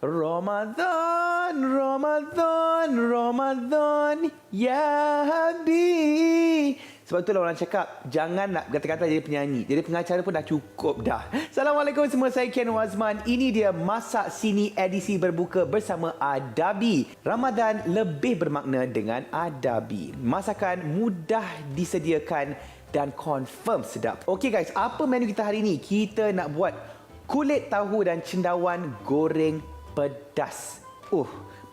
Ramadan, Ramadan, Ramadan, ya Habib. Sebab itulah orang cakap, jangan nak kata-kata jadi penyanyi. Jadi pengacara pun dah cukup dah. Assalamualaikum semua, saya Ken Wazman. Ini dia Masak Sini edisi berbuka bersama Adabi. Ramadan lebih bermakna dengan Adabi. Masakan mudah disediakan dan confirm sedap. Okey guys, apa menu kita hari ini? Kita nak buat kulit tahu dan cendawan goreng pedas.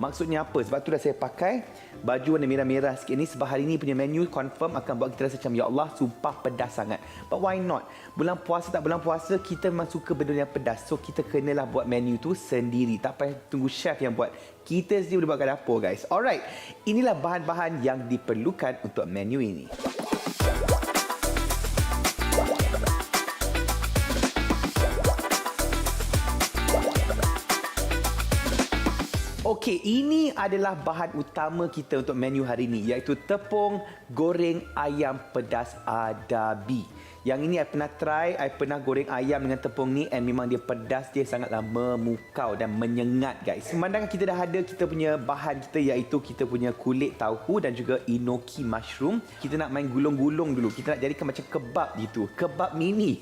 Maksudnya apa? Sebab tu dah saya pakai baju warna merah-merah sikit ni. Sebab hari ni punya menu confirm akan buat kita rasa macam, ya Allah, sumpah pedas sangat. But why not? Bulan puasa tak bulan puasa, kita memang suka benda yang pedas. So kita kenalah buat menu tu sendiri. Tak payah tunggu chef yang buat. Kita sendiri boleh buat kat dapur guys. Alright, inilah bahan-bahan yang diperlukan untuk menu ini. Okey, ini adalah bahan utama kita untuk menu hari ini, iaitu tepung goreng ayam pedas Adabi. Yang ini I pernah try, I pernah goreng ayam dengan tepung ni, and memang dia pedas, dia sangatlah memukau dan menyengat guys. Memandangkan kita dah ada kita punya bahan kita, iaitu kita punya kulit tahu dan juga enoki mushroom. Kita nak main gulung-gulung dulu. Kita nak jadikan macam kebab gitu, kebab mini.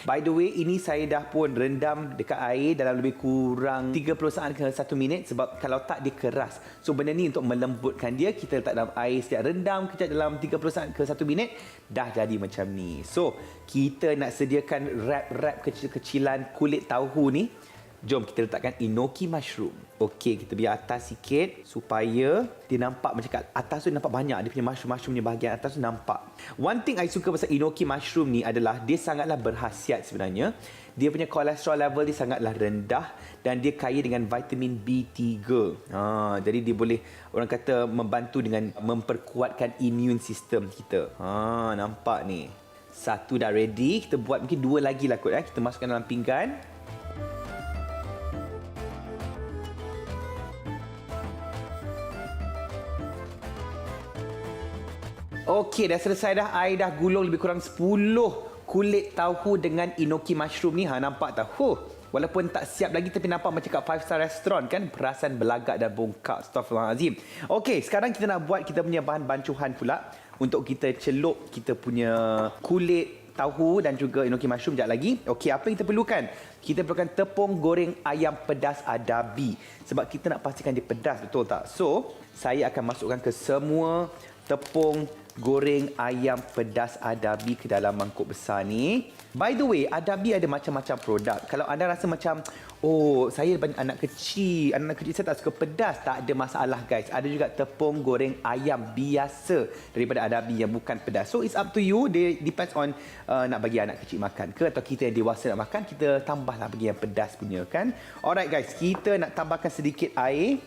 By the way, ini saya dah pun rendam dekat air dalam lebih kurang 30 saat ke 1 minit. Sebab kalau tak, dia keras. So benda ni untuk melembutkan dia, kita letak dalam air sekejap, rendam kejap dalam 30 saat ke 1 minit, dah jadi macam ni. So kita nak sediakan wrap kecil-kecilan kulit tahu ni. Jom kita letakkan enoki mushroom. Okey, kita biar atas sikit supaya dia nampak macam kat atas tu nampak banyak. Dia punya mushroom punya bahagian atas tu nampak. One thing I suka pasal enoki mushroom ni adalah dia sangatlah berkhasiat sebenarnya. Dia punya kolesterol level dia sangatlah rendah dan dia kaya dengan vitamin B3. Jadi dia boleh, orang kata, membantu dengan memperkuatkan immune system kita. Nampak ni. Satu dah ready. Kita buat mungkin dua lagi lah kot. Kita masukkan dalam pinggan. Okey, dah selesai dah. I dah gulung lebih kurang 10 kulit tahu dengan enoki mushroom ni. Nampak tak? Walaupun tak siap lagi, tapi nampak macam kat 5-star restaurant kan. Perasan belagak dan bongkak. Astaghfirullahalazim. Okey, sekarang kita nak buat kita punya bahan bancuhan pula. Untuk kita celup kita punya kulit tahu dan juga enoki mushroom. Sekejap lagi. Okey, apa yang kita perlukan? Kita perlukan tepung goreng ayam pedas Adabi. Sebab kita nak pastikan dia pedas, betul tak? So, saya akan masukkan ke semua tepung goreng ayam pedas Adabi ke dalam mangkuk besar ni. By the way, Adabi ada macam-macam produk. Kalau anda rasa macam, saya banyak anak kecil saya tak suka pedas, tak ada masalah guys. Ada juga tepung goreng ayam biasa daripada Adabi yang bukan pedas. So it's up to you. Dia depends on nak bagi anak kecil makan ke, atau kita yang dewasa nak makan, kita tambahlah bagi yang pedas punya kan. Alright guys, kita nak tambahkan sedikit air.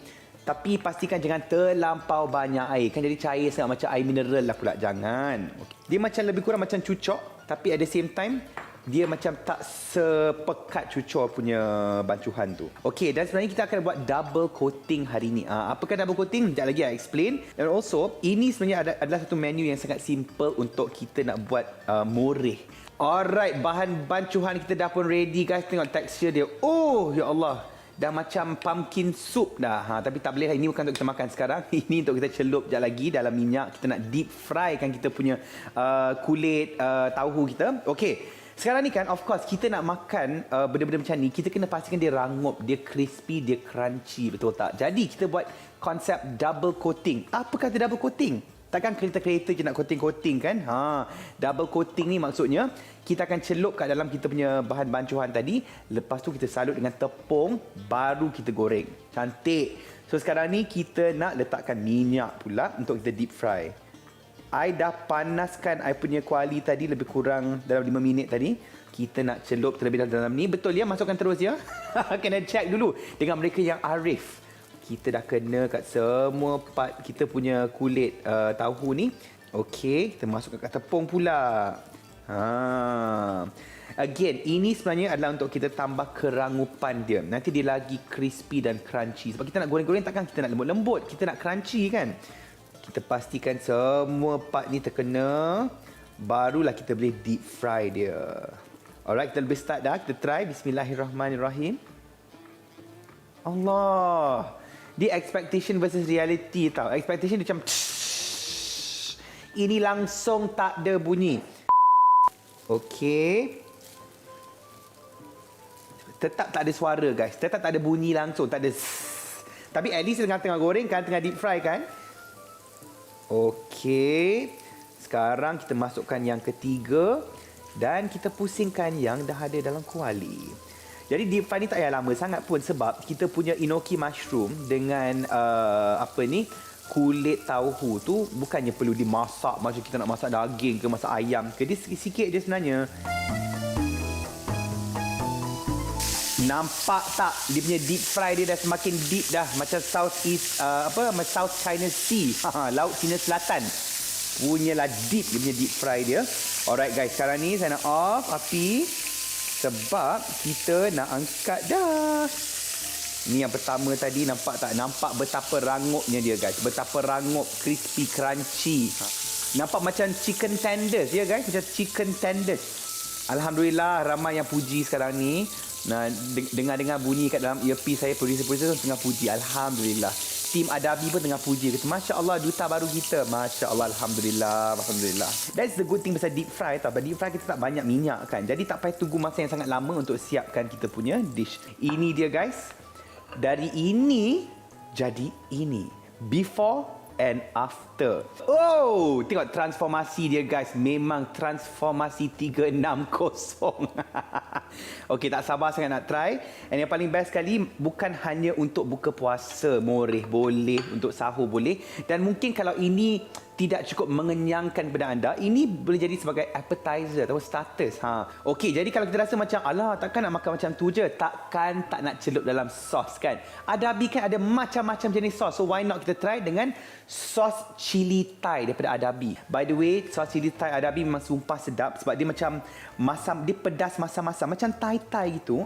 Tapi pastikan jangan terlampau banyak air. Kan jadi cair sangat, macam air mineral lah pula. Jangan. Dia macam lebih kurang macam cucuk. Tapi at the same time, dia macam tak sepekat cucuk punya bancuhan tu. Okey, dan sebenarnya kita akan buat double coating hari ni. Apakah double coating? Sekejap lagi I explain. Dan also, ini sebenarnya adalah satu menu yang sangat simple untuk kita nak buat moreh. Alright, bahan bancuhan kita dah pun ready guys. Tengok tekstur dia. Ya Allah. Dah macam pumpkin soup dah. Tapi tak boleh lah. Ini bukan untuk kita makan sekarang. Ini untuk kita celup sekejap lagi dalam minyak. Kita nak deep fry kan kita punya kulit tahu kita. Okey. Sekarang ni kan, of course, kita nak makan benda-benda macam ni. Kita kena pastikan dia rangup, dia crispy, dia crunchy. Betul tak? Jadi, kita buat konsep double coating. Apa kata double coating? Takkan kereta-kereta je nak coating-coating kan? Double coating ni maksudnya kita akan celup kat dalam kita punya bahan bancuhan tadi. Lepas tu kita salut dengan tepung, baru kita goreng. Cantik. So sekarang ni kita nak letakkan minyak pula untuk kita deep fry. I dah panaskan I punya kuali tadi lebih kurang dalam 5 minit tadi. Kita nak celup terlebih dalam ni. Betul ya? Masukkan terus ya. Kena check dulu dengan mereka yang arif. Kita dah kena kat semua part kita punya kulit tahu ni. Okey, kita masukkan kat tepung pula. Again, ini sebenarnya adalah untuk kita tambah kerangupan dia. Nanti dia lagi crispy dan crunchy. Sebab kita nak goreng-goreng, takkan kita nak lembut-lembut. Kita nak crunchy kan. Kita pastikan semua part ni terkena. Barulah kita boleh deep fry dia. Alright, kita lebih start dah. Kita try. Bismillahirrahmanirrahim. Allah. Dia expectation versus reality tau. Expectation dia macam ini langsung tak ada bunyi. Okey. Tetap tak ada suara guys. Tetap tak ada bunyi langsung. Tak ada Tapi at least tengah goreng kan. Tengah deep fry kan. Okey. Sekarang kita masukkan yang ketiga. Dan kita pusingkan yang dah ada dalam kuali. Jadi deep fry ni tak payah lama sangat pun. Sebab kita punya enoki mushroom dengan kulit tauhu tu bukannya perlu dimasak macam kita nak masak daging ke masak ayam ke. Dia sikit-sikit je sebenarnya. Nampak tak dia punya deep fry dia dah semakin deep dah macam South China Sea. Laut Cina Selatan. Punyalah deep dia punya deep fry dia. Alright guys, sekarang ni saya nak off api sebab kita nak angkat dah. Ni yang pertama tadi nampak tak? Nampak betapa rangupnya dia guys. Betapa rangup, crispy, crunchy. Nampak macam chicken tenders ya guys. Macam chicken tenders. Alhamdulillah ramai yang puji sekarang ni. Nah, dengar-dengar bunyi kat dalam earpiece saya. Producer-producer tengah puji. Alhamdulillah. Tim Adabi pun tengah puji. Kata, Masya Allah duta baru kita. Masya Allah. Alhamdulillah. Alhamdulillah. That's the good thing pasal deep fry tau. Deep fry kita tak banyak minyak kan. Jadi tak payah tunggu masa yang sangat lama untuk siapkan kita punya dish. Ini dia guys. Dari ini jadi ini. Before and after. Oh, tengok transformasi dia guys. Memang transformasi 360. Okey, tak sabar sangat nak try. And yang paling best sekali, bukan hanya untuk buka puasa, moreh boleh, untuk sahur boleh. Dan mungkin kalau ini tidak cukup mengenyangkan kepada anda, ini boleh jadi sebagai appetizer atau starters. Okey, jadi kalau kita rasa macam, alah, takkan nak makan macam tu je. Takkan tak nak celup dalam sos kan. Adabi kan ada macam-macam jenis sos. So why not kita try dengan sos cili Thai daripada Adabi. By the way, sos cili Thai Adabi memang sumpah sedap sebab dia macam masam, dia pedas masam-masam. Macam Thai-Thai gitu.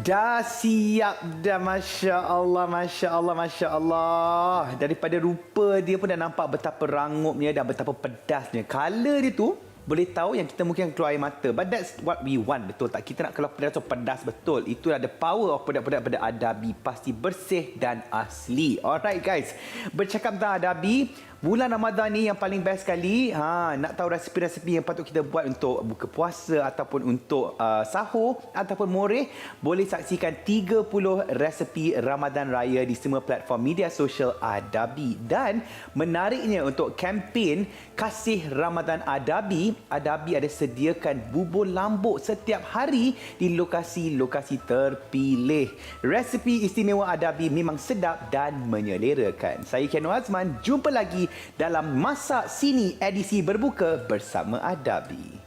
Dah siap dah, Masya Allah, Masya Allah, Masya Allah. Daripada rupa dia pun dah nampak betapa rangupnya dan betapa pedasnya. Color dia tu boleh tahu yang kita mungkin keluar air mata. But that's what we want, betul tak? Kita nak keluar pedas betul. Itulah the power of produk-produk pada Adabi. Pasti bersih dan asli. Alright guys. Bercakap tentang Adabi, bulan Ramadan ni yang paling best sekali. Nak tahu resipi-resipi yang patut kita buat untuk buka puasa ataupun untuk sahur ataupun moreh, boleh saksikan 30 resepi Ramadan Raya di semua platform media sosial Adabi. Dan menariknya untuk kempen Kasih Ramadan Adabi, Adabi ada sediakan bubur lambuk setiap hari di lokasi-lokasi terpilih. Resepi istimewa Adabi memang sedap dan menyelerakan. Saya Kianu Azman, jumpa lagi dalam Masak Sini edisi berbuka bersama Adabi.